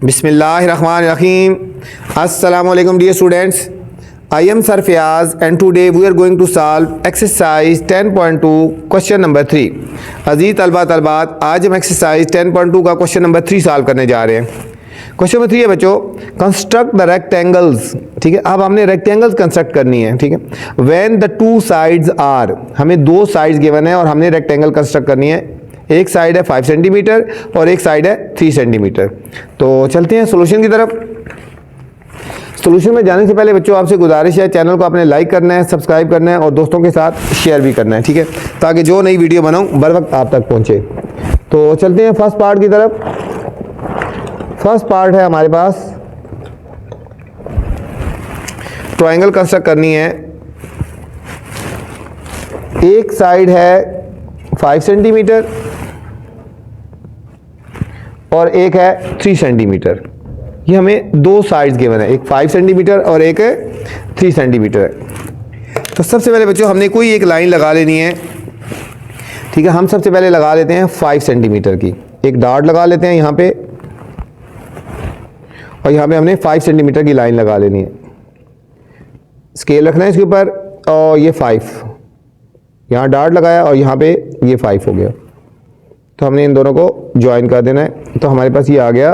Bismillahirrahmanirrahim. Assalamu alaikum dear students. I am Sir Fayaz and today we are going to solve exercise 10.2 question number 3. अजीज तलबा तलबात, आज हम exercise 10.2 का question number 3 solve करने जा रहे हैं। क्वेश्चन नंबर 3 है बच्चों, कंस्ट्रक्ट द रेक्टेंगल्स। ठीक है, अब हमने रेक्टेंगल्स कंस्ट्रक्ट करनी है। ठीक है, when the two sides are, हमें दो साइड्स गिवन है और हमने रेक्टेंगल कंस्ट्रक्ट करनी है। एक साइड है 5 सेंटीमीटर और एक साइड है 3 सेंटीमीटर। तो चलते हैं सॉल्यूशन की तरफ। सॉल्यूशन में जाने से पहले बच्चों आपसे गुजारिश है, चैनल को आपने लाइक करना है, सब्सक्राइब करना है और दोस्तों के साथ शेयर भी करना है। ठीक है, ताकि जो नई वीडियो बनाऊं बर वक्त आप तक पहुंचे। तो चलते हैं फर्स्ट पार्ट की तरफ। फर्स्ट पार्ट है हमारे पास, ट्रायंगल कंस्ट्रक्ट करनी है। एक साइड है 5 सेंटीमीटर और एक है 3 सेंटीमीटर। ये हमें दो साइड्स गिवन है, एक 5 सेंटीमीटर और एक 3 सेंटीमीटर है। तो सबसे पहले बच्चों हमने कोई एक लाइन लगा लेनी है। ठीक है, हम सबसे पहले लगा लेते हैं 5 सेंटीमीटर की एक डॉट लगा लेते हैं यहाँ पे, और यहाँ पे हमने 5 सेंटीमीटर की लाइन लगा लेनी है। स्केल रखना है इसके ऊपर, और ये 5 यहाँ डॉट लगाया और यहाँ पे ये 5 हो गया। तो हमने इन दोनों को ज्वाइन कर देना है। तो हमारे पास ये आ गया,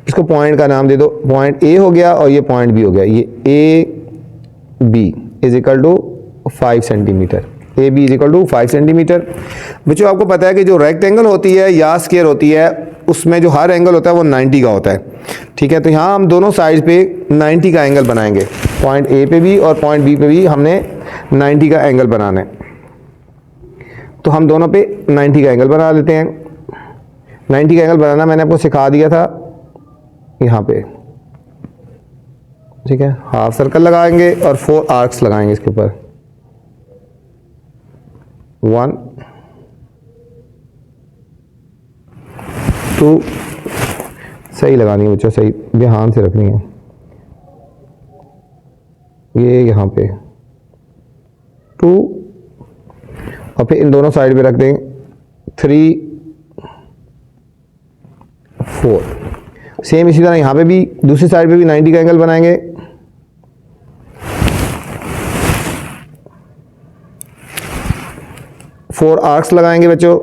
इसको पॉइंट का नाम दे दो। पॉइंट ए हो गया और ये पॉइंट बी हो गया। ये A B is equal to 5 centimetre. A B is equal to 5 centimetre. बच्चों आपको पता है कि जो रेक्टेंगल होती है या स्क्वायर होती है, उसमें जो हर एंगल होता है वो 90 का होता है। ठीक है, तो यहाँ हम दोनों साइड पे 90 का एंगल बनाएंगे। पॉइंट ए पे भी और पॉइंट बी पे भी हमने 90 का एंगल बनाना है। तो हम दोनों पे 90 का एंगल बना लेते हैं। 90 का एंगल बनाना मैंने आपको सिखा दिया था यहाँ पे। ठीक है, हाफ सर्कल लगाएंगे और 4 आर्क्स लगाएंगे इसके ऊपर। 1 2, सही लगानी है बच्चों, सही ध्यान से रखनी है। ये यहाँ पे 2 और फिर इन दोनों साइड पे रख दें 3 4। सेम इसी तरह यहाँ पे भी दूसरी साइड पे भी 90 का एंगल बनाएंगे। फोर आर्क्स लगाएंगे बच्चों।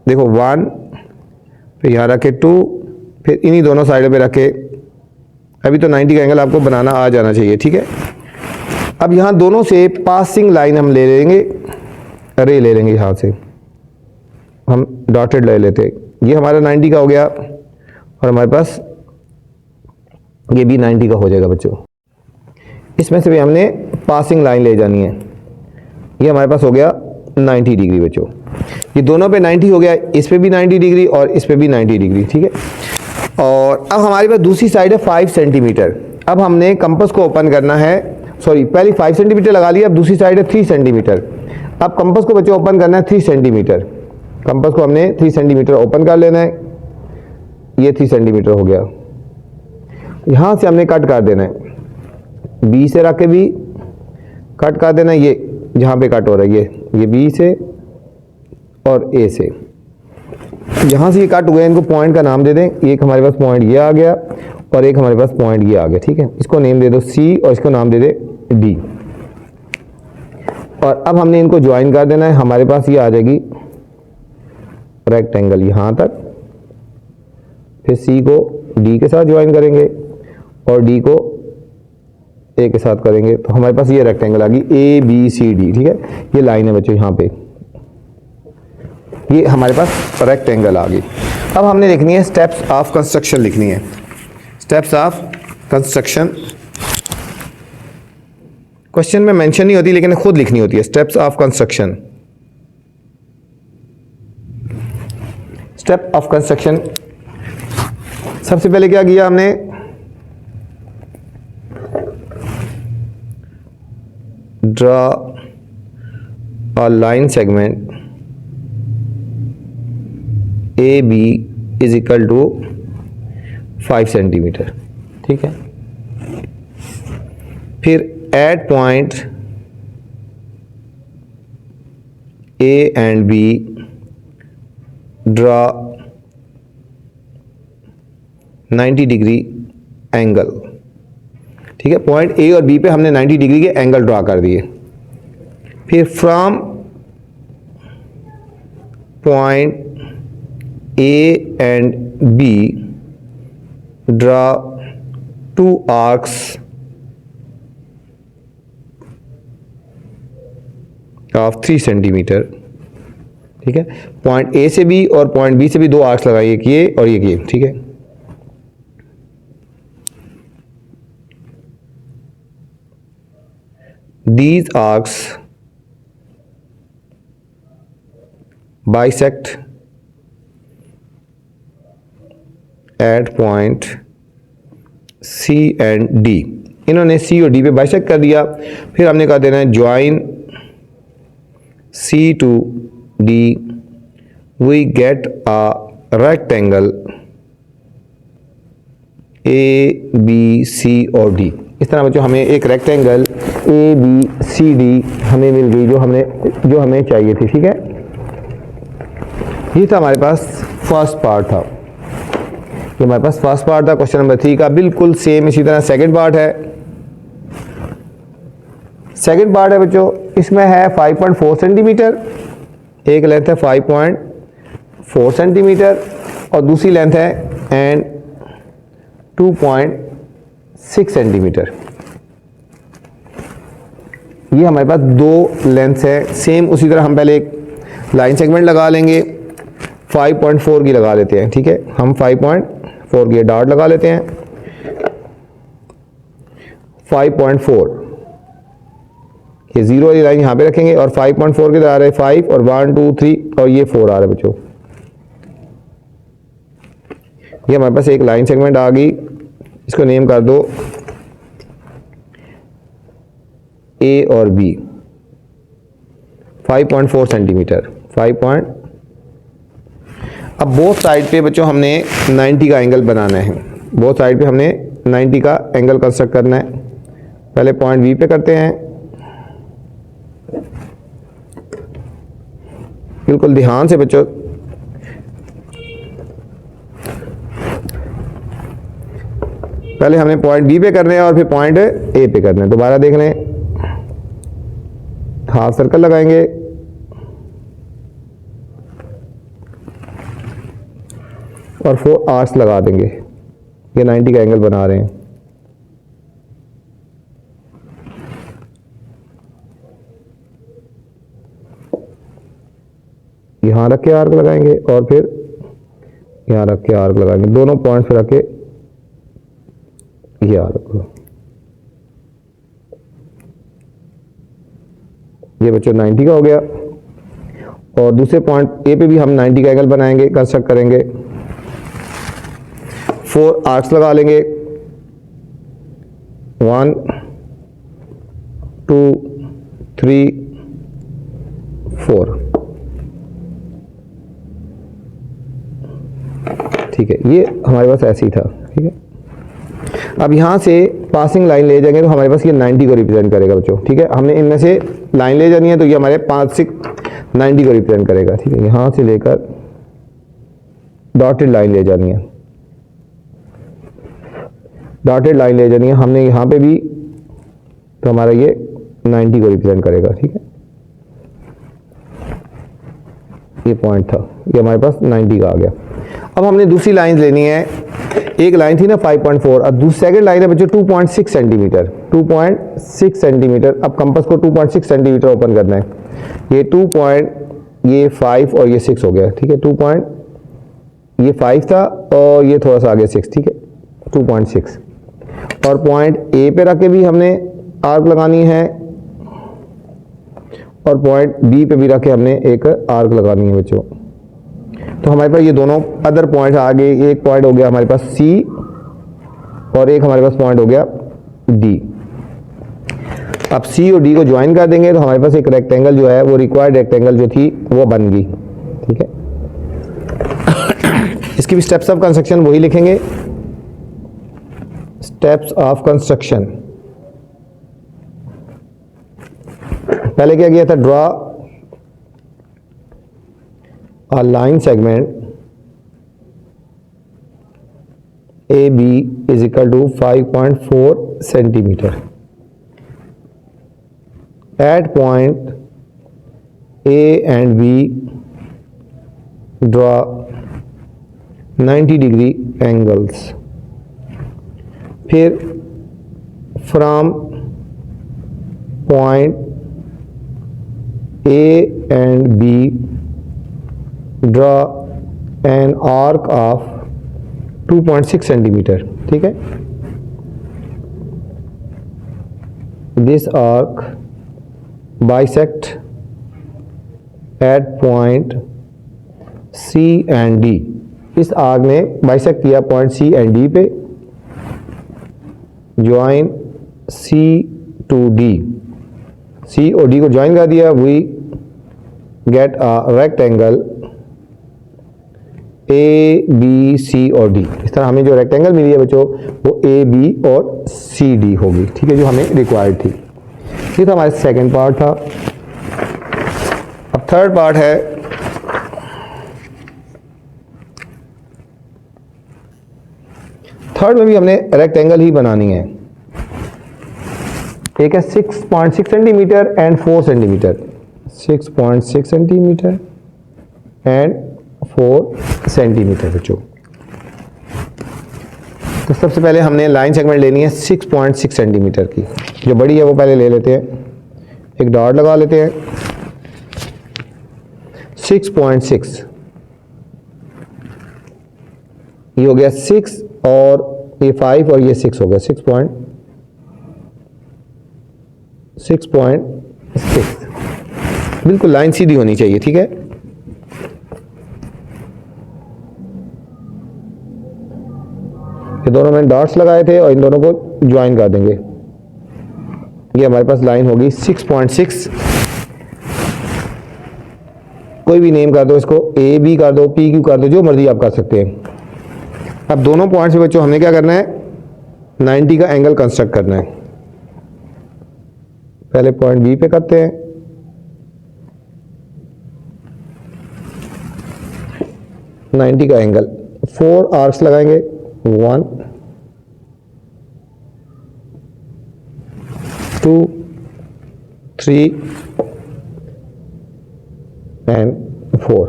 देखो 1, फिर यहाँ रखे 2, फिर इन्हीं दोनों साइडों पे रखे। अभी तो 90 का एंगल आपको बनाना आ जाना चाहिए। ठीक है, अब यहाँ दोनों से पासिंग लाइन हम ले लेंगे, रे ले लेंगे। यहाँ से हम डॉटेड ले लेते। ये हमारा 90 का हो गया और हमारे पास ये भी 90 का हो जाएगा बच्चों। इसमें से भी हमने पासिंग लाइन ले जानी है। ये हमारे पास हो गया 90 डिग्री बच्चों। ये दोनों पे 90 हो गया, इस पे भी 90 डिग्री और इस पे भी 90 डिग्री। ठीक है, और अब हमारे पास दूसरी साइड है 5 सेंटीमीटर। अब हमने कंपास को ओपन करना है। सॉरी, पहले 5 सेंटीमीटर लगा लिया, अब दूसरी साइड है 3 सेंटीमीटर। अब कंपास को बच्चों ओपन करना है 3 सेंटीमीटर। कंपास को हमने 3 सेंटीमीटर ओपन कर लेना है। ये 3 सेंटीमीटर हो गया। यहाँ से हमने कट कर देना है, बी से रख के भी कट कर देना है। ये जहाँ पे कट हो रहा है ये बी से और ए से, जहाँ से ये कट हुए इनको पॉइंट का नाम दे दें। एक हमारे पास पॉइंट ये आ गया और एक हमारे पास पॉइंट ये आ गया। ठीक है, इसको नेम दे दो सी और इसको नाम दे दे डी। और अब हमने इनको ज्वाइन कर देना है। हमारे पास ये आ जाएगी रेक्टेंगल यहाँ तक। फिर सी को डी के साथ ज्वाइन करेंगे और डी को ए के साथ करेंगे। तो हमारे पास ये रेक्टेंगल आ गई ए बी सी डी। ठीक है, ये लाइन है बच्चों यहाँ पे, ये हमारे पास रेक्टेंगल आ गई। अब हमने लिखनी है स्टेप्स ऑफ कंस्ट्रक्शन लिखनी है। स्टेप्स ऑफ कंस्ट्रक्शन क्वेश्चन में मेंशन नहीं होती लेकिन खुद लिखनी होती है। Steps of construction. Step of construction, सबसे पहले क्या किया हमने, draw a line segment A B is equal to 5 centimetre. ठीक है, फिर at point A and B draw 90 degree angle, ठीक है। पॉइंट ए और बी पे हमने 90 डिग्री के एंगल ड्रा कर दिए। फिर from point A and B draw 2 arcs of 3 centimetre, ठीक है। पॉइंट ए से भी और पॉइंट बी से भी 2 आर्क्स लगाइए, एक ये और एक ये, ठीक है। These arcs bisect at point C and D। इन्होंने C और D पे बाइसेक्ट कर दिया। फिर हमने कहा देना है join C to D, we get a rectangle A B C और D। इस तरह बच्चों हमें एक rectangle A B C D हमें मिल गई, जो हमें चाहिए थी, ठीक है। ये था हमारे पास फर्स्ट पार्ट था, ये हमारे पास फर्स्ट पार्ट था क्वेश्चन नंबर 3 का। बिल्कुल सेम इसी तरह सेकंड पार्ट है। सेकंड पार्ट है बच्चों, इसमें है 5.4 सेंटीमीटर, एक लेंथ है 5.4 सेंटीमीटर और दूसरी लेंथ है एंड 2.6 सेंटीमीटर। ये हमारे पास 2 लेंथ्स है सेम। उसी तरह हम पहले एक लाइन सेगमेंट लगा लेंगे, 5.4 की लगा लेते हैं, ठीक है। हम 5.4 की डॉट लगा लेते हैं। 5.4 ये 0 वाली लाइन यहाँ पे रखेंगे और 5.4 के आ रहे हैं 5 और 1 2 3 और ये 4 आ रहा है बच्चों। ये हमारे पास एक लाइन सेगमेंट आ गई, इसको नेम कर दो ए और बी। 5.4 सेंटीमीटर 5. अब बोथ साइड पे बच्चों हमने 90 का एंगल बनाना है। बोथ साइड पे हमने 90 का एंगल कंस्ट्रक्ट करना है। पहले पॉइंट बी पे करते हैं। बिल्कुल ध्यान से बच्चों, पहले हमने पॉइंट बी पे करने हैं और फिर पॉइंट ए पे करने हैं। दोबारा देख लें, हाफ सर्कल लगाएंगे और 4 आर्क्स लगा देंगे। ये 90 का एंगल बना रहे हैं। यहां रख के आर्क लगाएंगे और फिर यहां रख के आर्क लगाएंगे, दोनों पॉइंट्स पे रख के ये आर्क। ये बच्चों 90 का हो गया और दूसरे पॉइंट ए पे भी हम 90 का एंगल बनाएंगे, कंस्ट्रक्ट करेंगे। 4 आर्क्स लगा लेंगे, 1 2 3 4, ठीक है। ये हमारे पास ऐसे ही था, ठीक है। अब यहाँ से पासिंग लाइन ले जाएंगे तो हमारे पास ये 90 को रिप्रेजेंट करेगा बच्चों, ठीक है। हमने इनमें से लाइन ले जानी है तो ये हमारे 5 6 90 को रिप्रेजेंट करेगा, ठीक है। यहाँ से लेकर डॉटेड लाइन ले जानी है, डॉटेड लाइन ले जानी है हमने यहाँ पे भी, तो हमारा ये 90 को रिप्रेजेंट करेगा, ठीक है। ये पॉइंट था, ये हमारे पास 90 का आ गया। अब हमने दूसरी लाइन लेनी है। एक लाइन थी ना 5.4, अब दूसरी सेकंड लाइन है बच्चों 2.6 सेंटीमीटर, 2.6 सेंटीमीटर। अब कंपास को 2.6 सेंटीमीटर ओपन करना है। ये 5 और ये 6 हो गया, ठीक है। 2. ये 5 था और ये थोड़ा सा आगे 6, ठीक है। 2.6 और पॉइंट ए पे रख के भी हमने आर्क लगानी है और पॉइंट बी पे भी रख के हमने एक आर्क लगानी है बच्चों। तो हमारे पास ये दोनों अदर पॉइंट आ गए। एक पॉइंट हो गया हमारे पास सी और एक हमारे पास पॉइंट हो गया डी। अब सी और डी को ज्वाइन कर देंगे तो हमारे पास एक रेक्टेंगल जो है वो रिक्वायर्ड रेक्टेंगल जो थी वो बन गई, ठीक है। इसकी भी स्टेप्स ऑफ कंस्ट्रक्शन वही लिखेंगे, स्टेप्स ऑफ कंस्ट्रक्शन। पहले क्या किया था, draw a line segment A AB is equal to 5.4 centimeter. At point A and B draw 90 degree angles. फिर from point A and B draw an arc of 2.6 centimeter. ठीक है, this arc bisect at point C and D. इस arc ने bisect किया point C and D पे. Join C to D. C और D को join कर दिया. We get a rectangle A, B, C और D. इस तरह हमें जो रेक्टेंगल मिली है बच्चों वो A, B और C, D होगी. ठीक है, जो हमें रिक्वायर्ड थी. ये तो हमारा सेकंड पार्ट था. अब थर्ड पार्ट है. थर्ड में भी हमने रेक्टेंगल ही बनानी है. एक है 6.6 centimetre and 4 centimetre. 6.6 centimetre and 4 centimetre बच्चों. तो सबसे पहले हमने लाइन सेगमेंट लेनी है 6.6 सेंटीमीटर की. जो बड़ी है वो पहले ले लेते हैं. एक डॉट लगा लेते हैं. 6.6 ये हो गया 6 और ये 5 और ये 6 हो गया 6.6. बिल्कुल लाइन सीधी होनी चाहिए. ठीक है, ये दोनों मैंने डॉट्स लगाए थे और इन दोनों को ज्वाइन कर देंगे. ये हमारे पास लाइन होगी 6.6. कोई भी नेम कर दो इसको, ए बी कर दो, पी क्यू कर दो, जो मर्जी आप कर सकते हैं. अब दोनों पॉइंट्स पे बच्चों हमने क्या करना है, 90 का एंगल कंस्ट्रक्ट करना है. पहले पॉइंट बी पे करते हैं. नाइन्टी का एंगल. 4 आर्क्स लगाएंगे. 1 2 3 एंड 4.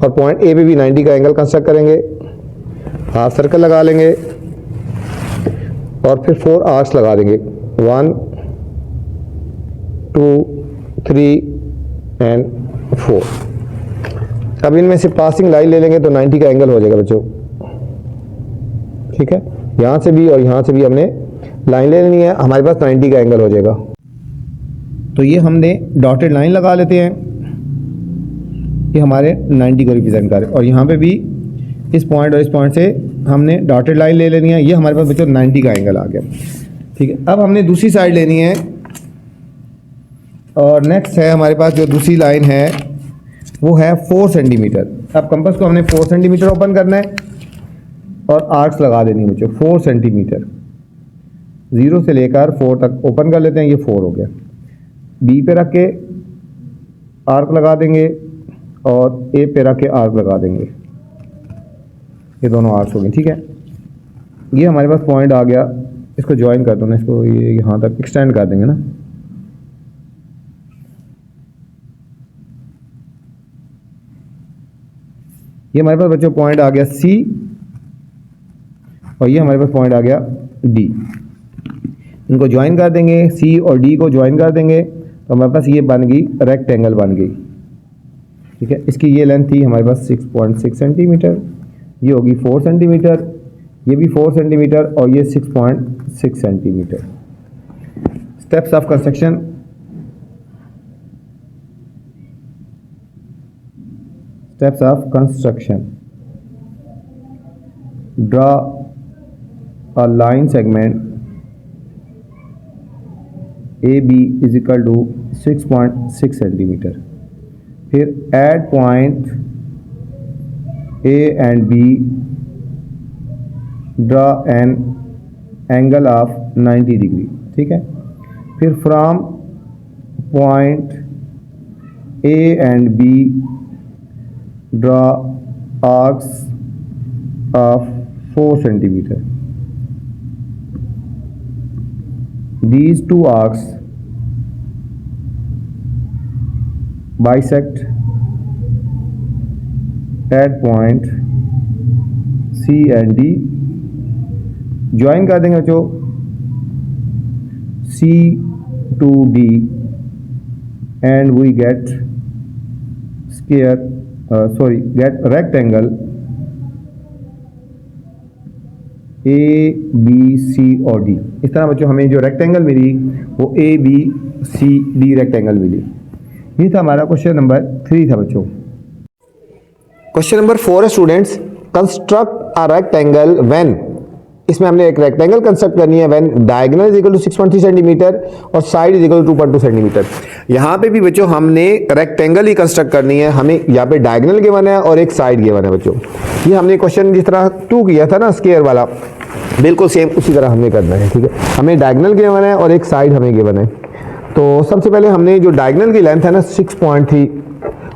और पॉइंट ए पे भी 90 का एंगल कंस्ट्रक्ट करेंगे. हाफ सर्कल लगा लेंगे और फिर 4 आर्क्स लगा देंगे. 1 2 3 एंड 4. अब इनमें से पासिंग लाइन ले लेंगे तो 90 का एंगल हो जाएगा बच्चों. ठीक है, यहाँ से भी और यहाँ से भी हमने लाइन ले लेनी है. हमारे पास 90 का एंगल हो जाएगा. तो ये हमने डॉटेड लाइन लगा लेते हैं. ये हमारे 90 को रिप्रेजेंट कर. और यहाँ पे भी इस पॉइंट और इस पॉइंट से हमने डॉटेड लाइन ले लेनी है. ये हमारे पास बच्चों 90 का एंगल आ गया. ठीक है, अब हमने दूसरी साइड लेनी है. और नेक्स्ट है हमारे पास जो दूसरी लाइन है वो है 4 सेंटीमीटर. अब कंपास को हमने 4 सेंटीमीटर ओपन करना है और आर्क्स लगा देनी है बच्चों. 4 सेंटीमीटर 0 से लेकर 4 तक ओपन कर लेते हैं. ये 4 हो गया. बी पे रख के आर्क लगा देंगे और ए पे रख के आर्क लगा देंगे. ये दोनों आर्क्स हो गए. ठीक है, ये हमारे पास पॉइंट आ गया. इसको ज्वाइन कर दो ना, इसको ये यहाँ तक एक्सटेंड कर देंगे ना. ये हमारे पास बच्चों पॉइंट आ गया सी और ये हमारे पास पॉइंट आ गया डी. इनको ज्वाइन कर देंगे. सी और डी को ज्वाइन कर देंगे तो हमारे पास ये बन गई रेक्टेंगल बन गई. ठीक है, इसकी ये लेंथ थी हमारे पास 6.6 सेंटीमीटर. ये होगी 4 सेंटीमीटर. ये भी 4 सेंटीमीटर और ये 6.6 centimetre. Steps of construction. Steps of construction. Draw a line segment AB is equal to 6.6 centimeter. फिर at point A and B draw an angle of 90 degree. ठीक है, फिर from point A and B draw arcs of 4 centimetre. These two arcs bisect at point C and D। Join कर देंगे बच्चों C to D and we get get rectangle A B C और D। इस तरह बच्चों हमें जो rectangle मिली वो A B C D rectangle मिली। ये था हमारा क्वेश्चन नंबर 3 था बच्चों। क्वेश्चन नंबर 4 है students, construct a rectangle when. इसमें हमने एक रेक्टेंगल कंस्ट्रक्ट करनी है when diagonal is equal to 6.3 centimetre और side is equal to 2.2 centimetre. यहाँ पे भी बच्चों हमने रेक्टेंगल ही कंस्ट्रक्ट करनी है, हमें यहाँ पे डायगोनल गिवन है और एक साइड गिवन है बच्चों। ये हमने क्वेश्चन जिस तरह 2 किया था ना स्क्वायर वाला, बिल्कुल सेम उसी तरह हमने करना है, ठीक है। हमें डायगोनल गिवन है और एक साइड हमें गिवन है। तो सबसे पहले हमने जो डायगोनल की लेंथ है ना 6.3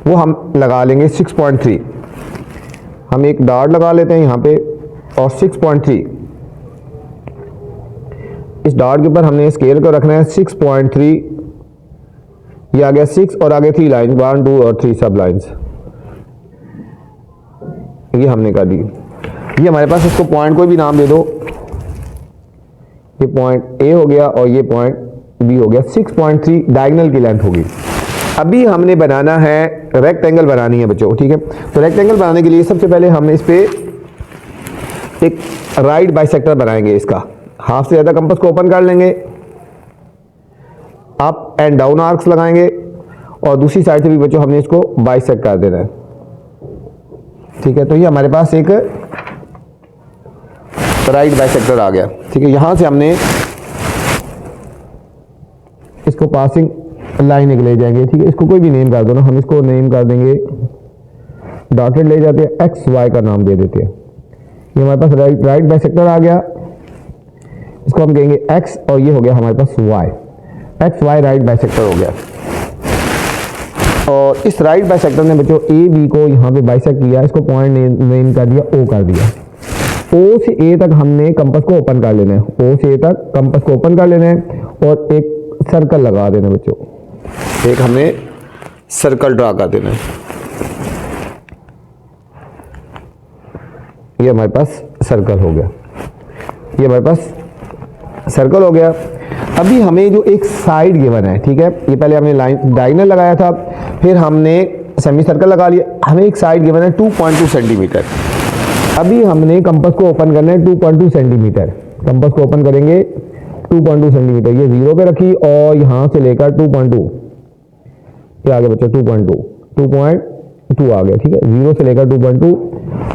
वो हम लगा लेंगे 6.3। हम एक डॉट लगा लेते हैं यहाँ पे और 6.3, इस डॉट के ऊपर हमने स्केल को रखना है 6.3। ये आ गया 6 और आगे 3 लाइन 1 2 और 3 सब लाइन्स, ये हमने कर दी। ये हमारे पास, इसको पॉइंट कोई भी नाम दे दो, ये पॉइंट ए हो गया और ये पॉइंट बी हो गया। 6.3 डायगोनल की लेंथ होगी। अभी हमने बनाना है रेक्टेंगल बनानी है बच्चों, ठीक है। तो रेक्टेंगल बनाने के लिए सबसे पहले हम इस पे एक राइट बाइसेक्टर बनाएंगे। इसका हाफ से ज़्यादा कंपास को ओपन कर लेंगे, अप एंड डाउन आर्क्स लगाएंगे और दूसरी साइड से भी बच्चों हमने इसको बाइसेक्ट कर देना है, ठीक है। तो ये हमारे पास एक राइट बाइसेक्टर आ गया, ठीक है। यहां से हमने इसको पासिंग लाइन एक ले जाएंगे, ठीक है। इसको कोई भी नेम कर दो ना, हम इसको नेम कर देंगे डॉटेड ले जाते हैं, एक्स वाई का नाम दे देते हैं। ये हमारे पास राइट बाइसेक्टर आ गया, इसको हम कहेंगे एक्स और ये हो गया हमारे पास Y. X Y right bisector हो गया। और इस राइट बाइसेक्टर ने बच्चों ए बी को यहाँ पे बाइसेक्ट किया, इसको पॉइंट नेम कर दिया, ओ कर दिया। ओ से ए तक हमने कंपास को ओपन कर लेना है, ओ से ए तक कंपास को ओपन कर लेना है और एक सर्कल लगा देना बच्चों, एक हमने सर्कल ड्रा कर देना है। ये हमारे पास सर्कल हो गया, ये हमारे पास सर्कल हो गया। अभी हमें जो एक साइड गिवन है, ठीक है, ये पहले हमने लाइन डायगोनल लगाया था, फिर हमने सेमी सर्कल लगा लिया, हमें एक साइड गिवन है 2.2 सेंटीमीटर। अभी हमने कंपास को ओपन करना है 2.2 सेंटीमीटर। कंपास को ओपन करेंगे 2.2 सेंटीमीटर, ये 0 पे रखी और यहाँ से लेकर 2.2, ये आ गया बच्चों 2.2 आ गया, ठीक है। 0 से लेकर 2.2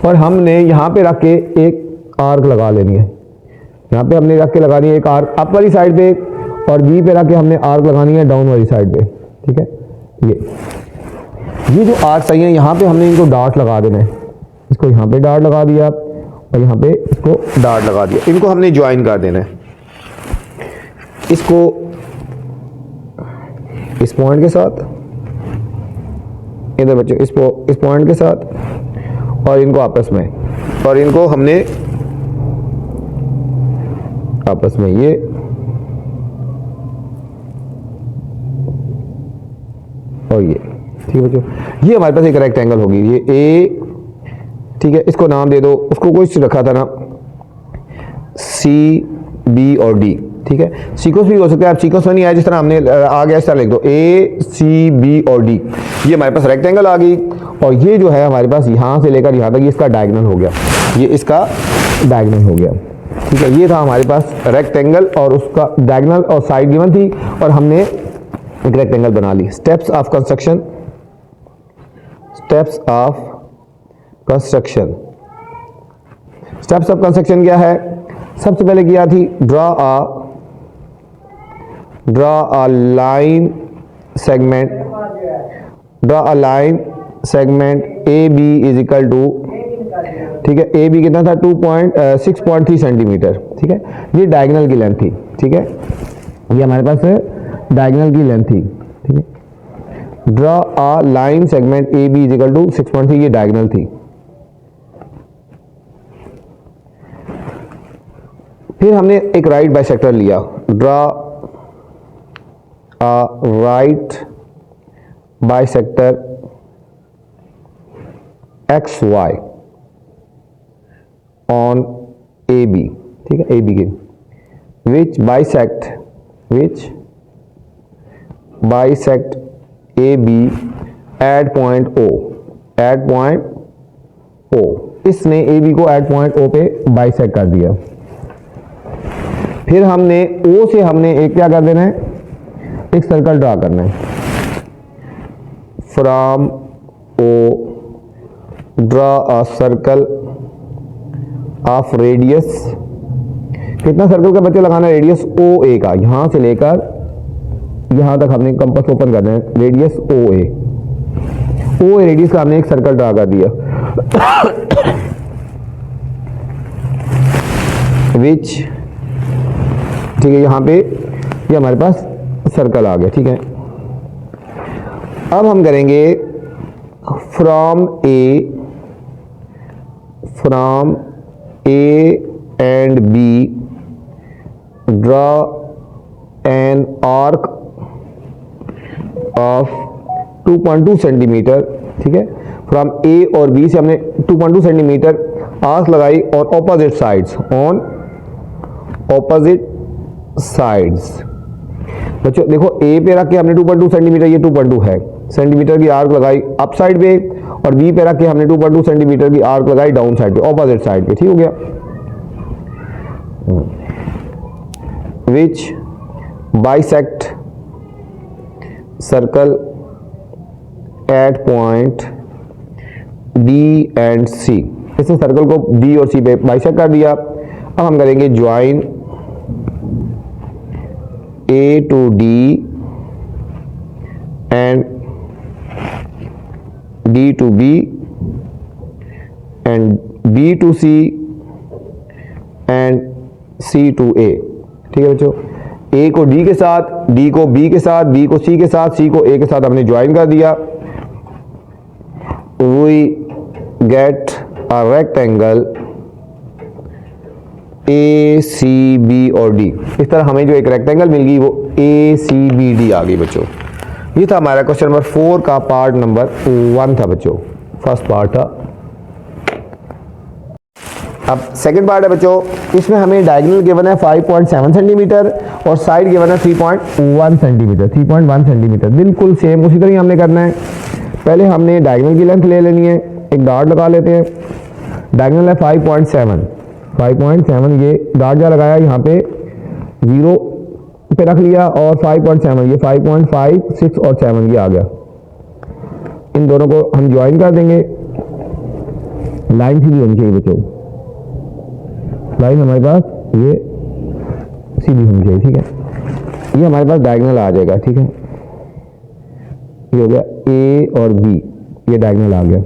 और हमने यहाँ पे रख के एक आर्क लगा लेनी है। यहाँ पे हमने रख के लगानी है एक आर्क अप वाली साइड पे और बी पे रख के हमने आर्क लगानी है डाउन वाली साइड पे, ठीक है। ये जो आर्क सही है, यहाँ पे हमने इनको डॉट लगा देना है। इसको यहाँ पे डॉट लगा दिया और यहाँ पे इसको डॉट लगा दिया, इनको हमने ज्वाइन कर देना है। इसको इस पॉइंट के साथ, इधर बच्चों इस पॉइंट के साथ और इनको आपस में, और इनको हमने आपस में ये और ये, ठीक है बच्चों। ये हमारे पास एक रेक्टेंगल होगी, ये ए, ठीक है। इसको नाम दे दो, उसको कुछ रखा था ना सी बी और डी, ठीक है। सीक्वेंस भी हो सकता है, आप सीक्वेंस में नहीं आया, जिस तरह हमने आ गया इस तरह लिख दो ए सी बी और डी। ये हमारे पास रेक्टेंगल आ गई और ये जो है हमारे पास यहाँ से लेकर यहाँ तक ये इसका डायगोनल हो गया, ये इसका डायगोनल हो गया, ठीक है। ये था हमारे पास रेक्टेंगल और उसका डायगोनल और साइड गिवन थी और हमने एक रेक्टेंगल बना ली। Steps of construction, steps of construction, steps of construction क्या है? सबसे पहले किया थी draw a line segment, draw a line segment A B is equal to, ठीक है, ए बी कितना था 6.3 सेंटीमीटर, ठीक है। ये डायगोनल की लेंथ थी, ठीक है, ये हमारे पास डायगोनल की लेंथ थी, ठीक है। Draw a line segment A B is equal to 6.3, ये डायगोनल थी। फिर हमने एक राइट बाइसेक्टर लिया, draw a right bisector X Y on A B, ठीक है, ए बी के, which bisect A B at point O, इसने ए बी को एट पॉइंट ओ पे बाइसेक्ट कर दिया। फिर हमने ओ से हमने एक क्या कर देना है, एक सर्कल ड्रा करना है, from O draw a circle of radius, कितना सर्कल का बच्चे लगाना है, रेडियस ओ ए का, यहां से लेकर यहां तक हमने कंपास ओपन करना है, रेडियस ओ ए रेडियस का हमने एक सर्कल ड्रा कर दिया, विच, ठीक है, यहां पे ये हमारे पास सर्कल आ गया, ठीक है। अब हम करेंगे from A and B draw an arc of 2.2 centimetre, ठीक है। फ्रॉम ए और बी से हमने 2.2 सेंटीमीटर आर्क लगाई और opposite sides, on opposite sides. बच्चों देखो ए पे रख के हमने 2.2 सेंटीमीटर, ये 2.2 है सेंटीमीटर की आर्क लगाई अप साइड पे, और बी पे रख के हमने 2.2 सेंटीमीटर की आर्क लगाई डाउन साइड पे, ऑपोजिट साइड पे, ठीक हो गया। Which bisect circle at point D and C, इसने सर्कल को डी और सी पे बाइसेक्ट कर दिया। अब हम करेंगे join A to D and D to B and B to C and C to A, ठीक है बच्चों। ए को डी के साथ, डी को बी के साथ, बी को सी के साथ, सी को ए के साथ हमने ज्वाइन कर दिया। We get a rectangle A C B और डी, इस तरह हमें जो एक रेक्टेंगल मिल गई वो ए सी बी डी आ गई बच्चों। ये था हमारा क्वेश्चन नंबर 4 का पार्ट नंबर 1 था बच्चों, फर्स्ट पार्ट था। अब सेकंड पार्ट है बच्चों, इसमें हमें डायगोनल गिवन है 5.7 सेंटीमीटर और साइड गिवन है 3.1 सेंटीमीटर, 3.1 सेंटीमीटर, बिल्कुल सेम उसी तरह ही हमने करना है। पहले हमने डायगोनल की लेंथ ले लेनी है, एक डार्ट लगा लेते हैं। डायगोनल है 5.7, ये डार्ट जा लगाया यहाँ पे 0 पे रख लिया, और 5.7 ये 5.5, 6 और 7 ये आ गया। इन दोनों को हम ज्वाइन कर देंगे, लाइन सीधी होनी चाहिए बच्चों, लाइन हमारे पास ये सीधी होनी चाहिए, ठीक है। ये हमारे पास डायगोनल आ जाएगा, ठीक है। ये हो गया ए और बी, ये डायगोनल आ गया।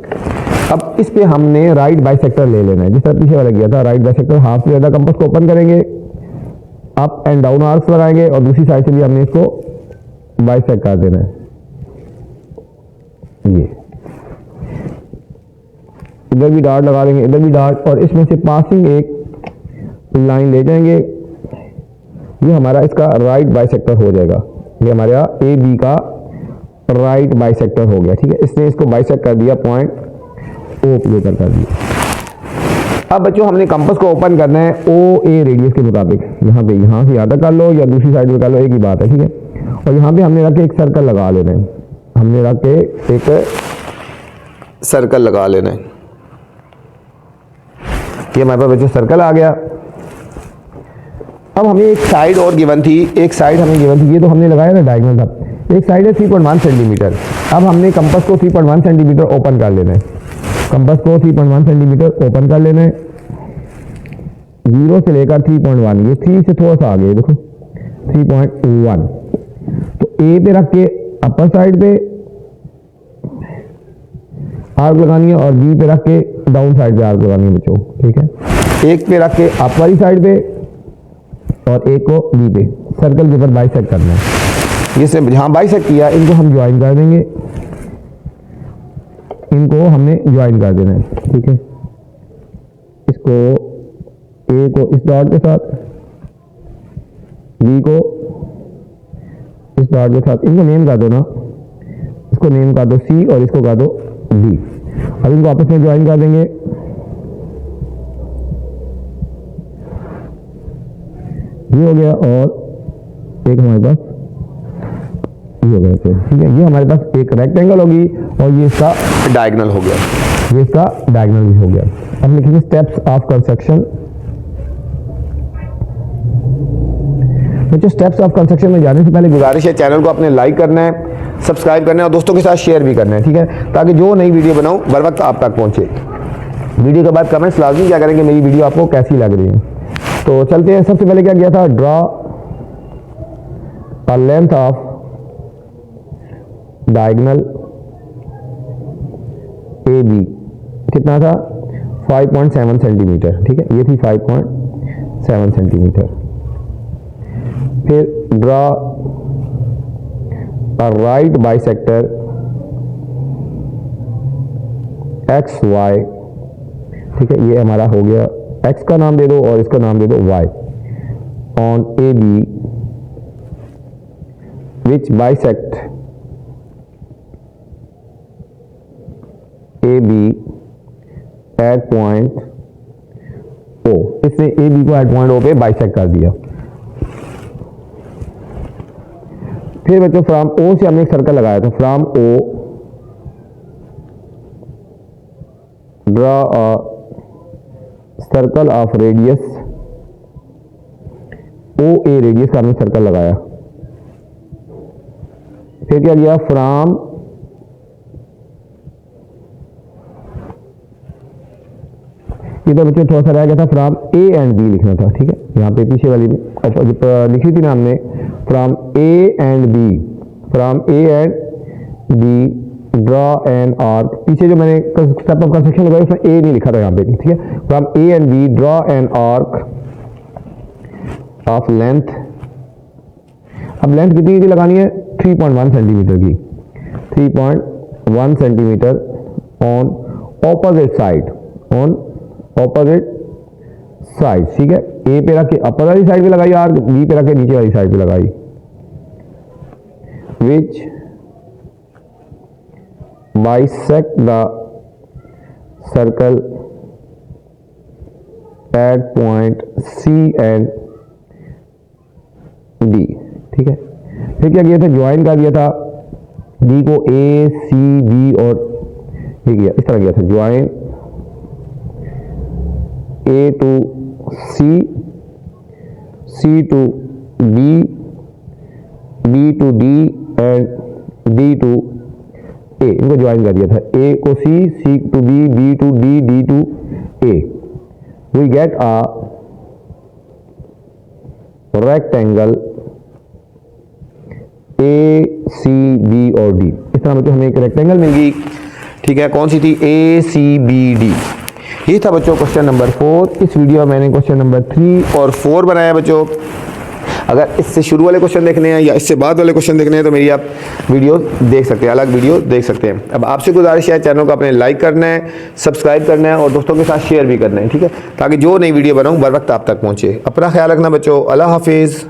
अब इस पे हमने राइट बाइसेक्टर ले लेना है, जिस तरह पीछे वाला किया था। राइट बाइसेक्टर हाफ से ज़्यादा कंपास को ओपन करेंगे, अप एंड डाउन आर्क्स लगाएंगे, और दूसरी साइड से भी हमने इसको बाइसेक्ट कर देना है। ये इधर भी डार्ट लगा लेंगे, इधर भी डार्ट, और इसमें से पासिंग एक लाइन ले जाएंगे। ये हमारा इसका राइट बाइसेक्टर हो जाएगा, ये हमारा ए बी का राइट बाइसेक्टर हो गया, ठीक है। इसने इसको बाइसेक्ट कर दिया, पॉइंट ओ पे लेकर कर दिया। अब बच्चों हमने कंपास को ओपन करना है ओ ए रेडियस के मुताबिक, यहाँ पे, यहाँ से यहाँ तक कर लो या दूसरी साइड पे कर लो, एक ही बात है, ठीक है। और यहाँ पे हमने रख के एक सर्कल लगा लेना है, हमने रख के एक सर्कल लगा लेना है। ये हमारे पास बच्चों सर्कल आ गया। अब हमें एक साइड और गिवन थी, एक साइड हमें गिवन थी, ये तो हमने लगाया ना डायगोनल था। एक साइड है 3.1 सेंटीमीटर। अब हमने कंपास को 3.1 सेंटीमीटर ओपन कर लेना है, कंपास को 3.1 सेंटीमीटर ओपन कर लेना है, 0 से लेकर 3.1, ये 3 से थोड़ा सा आगे देखो 3.1। तो ए पे रख के अपर साइड पे आर्क लगानी है, और बी पे रख के डाउन साइड पे आर्क लगानी है बच्चों, ठीक है। एक पे रख के अप वाली साइड पे और एक को बी पे, सर्कल के ऊपर बाइसेक्ट करना है। ये से जहाँ बाइसेक्ट किया इनको हम ज्वाइन कर देंगे, इनको हमने ज्वाइन कर देना है, ठीक है। इसको ए को इस डॉट के साथ बी को इस डॉट के साथ, इनको नेम कर दो ना, इसको नेम कर दो सी और इसको कर दो डी। अब इनको आपस में ज्वाइन कर देंगे, ये हो गया और एक हमारे पास ये हो गया, ठीक है। ये हमारे पास एक रेक्टेंगल होगी और ये इसका डायगोनल हो गया, ये इसका डायगोनल भी हो गया। अब लिखेंगे स्टेप्स ऑफ कंस्ट्रक्शन। बच्चों स्टेप्स ऑफ कंस्ट्रक्शन में जाने से पहले गुजारिश है चैनल को आपने लाइक करना है, सब्सक्राइब करना है और दोस्तों के साथ शेयर भी करना है, ठीक है, ताकि जो नई वीडियो बनाऊं बर वक्त आप तक पहुंचे। वीडियो के बाद कमेंट्स लाजमी क्या करेंगे मेरी वीडियो आपको कैसी लग रही है। तो चलते हैं, सबसे पहले क्या किया था, draw a length of diagonal A B, कितना था 5.7 सेंटीमीटर, ठीक है, ये थी 5.7 सेंटीमीटर। फिर draw a right bisector X Y, ठीक है, ये हमारा हो गया, एक्स का नाम दे दो और इसका नाम दे दो Y, on A B which bisect A B at point O. इसने ए बी को एट पॉइंट ओ पे बाइसेक्ट कर दिया। फिर बच्चों फ्रॉम ओ से हमने एक सर्कल लगाया था, from O draw a circle of radius O A, radius का हमने सर्कल लगाया। फिर क्या किया, फ्रॉम इधर बच्चों थोड़ा सा रह गया था, फ्रॉम ए एंड बी लिखना था, ठीक है, यहाँ पे पीछे वाली में लिखी थी ना हमने, from A and B, from A and B draw an arc. पीछे जो मैंने स्टेप ऑफ कंस्ट्रक्शन लगाई उसमें ए नहीं लिखा था यहाँ पे, ठीक है, from A and B draw an arc of length. अब लेंथ कितनी की लगानी है, 3.1 सेंटीमीटर की, 3.1 centimetre on opposite side, on opposite side, ठीक है। ए पे रख के अपर वाली साइड पे लगाई आर्क, बी पे रख के नीचे वाली साइड पे लगाई, which bisect the circle at point C and D, ठीक है। फिर क्या किया था, ज्वाइन कर दिया था डी को ए सी बी और ये किया, इस तरह किया था, join A to C, C to B, B to D and D to A, इनको ज्वाइन कर दिया था, ए को C, C to B, B to D, D to A. We get a rectangle A C B और D. इस तरह बच्चों हमें एक रेक्टेंगल मिल गई, ठीक है, कौन सी थी, ए सी बी डी। ये था बच्चों क्वेश्चन नंबर 4। इस वीडियो में मैंने क्वेश्चन नंबर 3 और 4 बनाया बच्चों। अगर इससे शुरू वाले क्वेश्चन देखने हैं या इससे बाद वाले क्वेश्चन देखने हैं तो मेरी आप वीडियो देख सकते हैं, अलग वीडियो देख सकते हैं। अब आपसे गुजारिश है चैनल को अपने लाइक करना है, सब्सक्राइब करना है और दोस्तों के साथ शेयर भी करना है, ठीक है, ताकि जो नई वीडियो बनाऊँ बर वक्त आप तक पहुँचे। अपना ख्याल रखना बच्चों, अल्लाह हाफिज़।